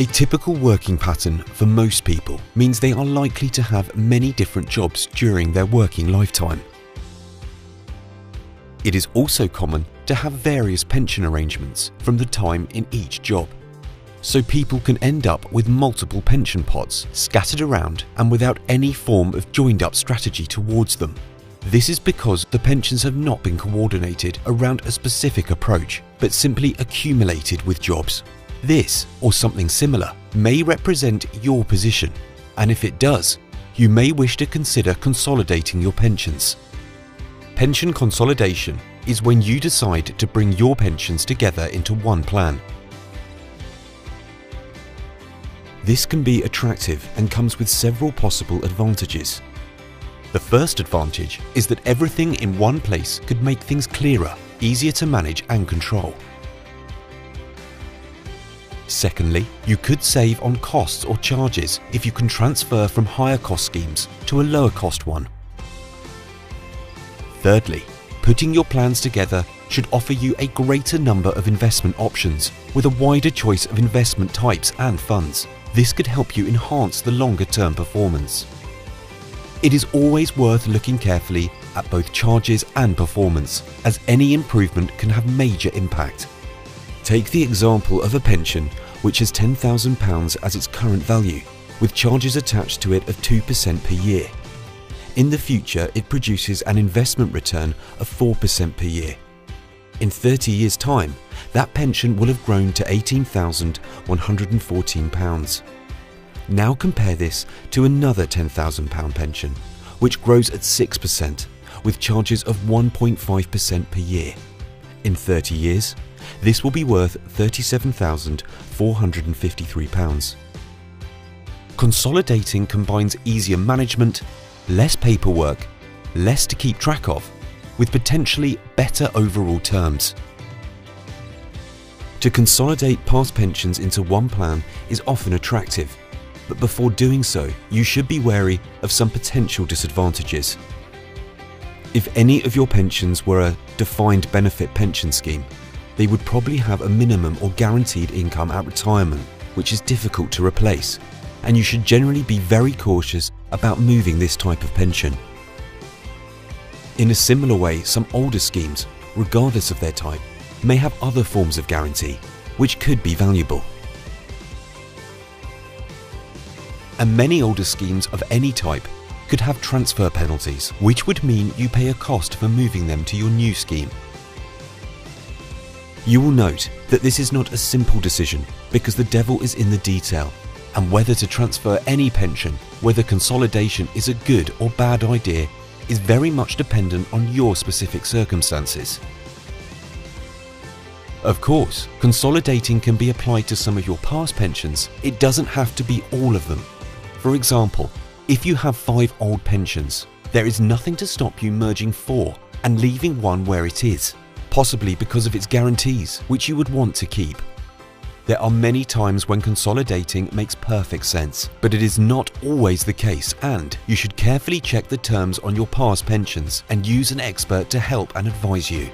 A typical working pattern for most people means they are likely to have many different jobs during their working lifetime. It is also common to have various pension arrangements from the time in each job. So people can end up with multiple pension pots scattered around and without any form of joined-up strategy towards them. This is because the pensions have not been coordinated around a specific approach, but simply accumulated with jobs. This, or something similar, may represent your position, and if it does, you may wish to consider consolidating your pensions. Pension consolidation is when you decide to bring your pensions together into one plan. This can be attractive and comes with several possible advantages. The first advantage is that everything in one place could make things clearer, easier to manage and control. Secondly, you could save on costs or charges if you can transfer from higher cost schemes to a lower cost one. Thirdly, putting your plans together should offer you a greater number of investment options with a wider choice of investment types and funds. This could help you enhance the longer-term performance. It is always worth looking carefully at both charges and performance, as any improvement can have major impact. Take the example of a pension which has £10,000 as its current value, with charges attached to it of 2% per year. In the future, it produces an investment return of 4% per year. In 30 years' time, that pension will have grown to £18,114. Now compare this to another £10,000 pension, which grows at 6%, with charges of 1.5% per year. In 30 years, this will be worth £37,453. Consolidating combines easier management, less paperwork, less to keep track of, with potentially better overall terms. To consolidate past pensions into one plan is often attractive, but before doing so, you should be wary of some potential disadvantages. If any of your pensions were a defined benefit pension scheme, they would probably have a minimum or guaranteed income at retirement, which is difficult to replace, and you should generally be very cautious about moving this type of pension. In a similar way, some older schemes, regardless of their type, may have other forms of guarantee, which could be valuable. And many older schemes of any type could have transfer penalties, which would mean you pay a cost for moving them to your new scheme. You will note that this is not a simple decision because the devil is in the detail, and whether to transfer any pension, whether consolidation is a good or bad idea, is very much dependent on your specific circumstances. Of course, consolidating can be applied to some of your past pensions. It doesn't have to be all of them. For example, if you have 5 old pensions, there is nothing to stop you merging 4 and leaving one where it is, possibly because of its guarantees, which you would want to keep. There are many times when consolidating makes perfect sense, but it is not always the case, and you should carefully check the terms on your past pensions and use an expert to help and advise you.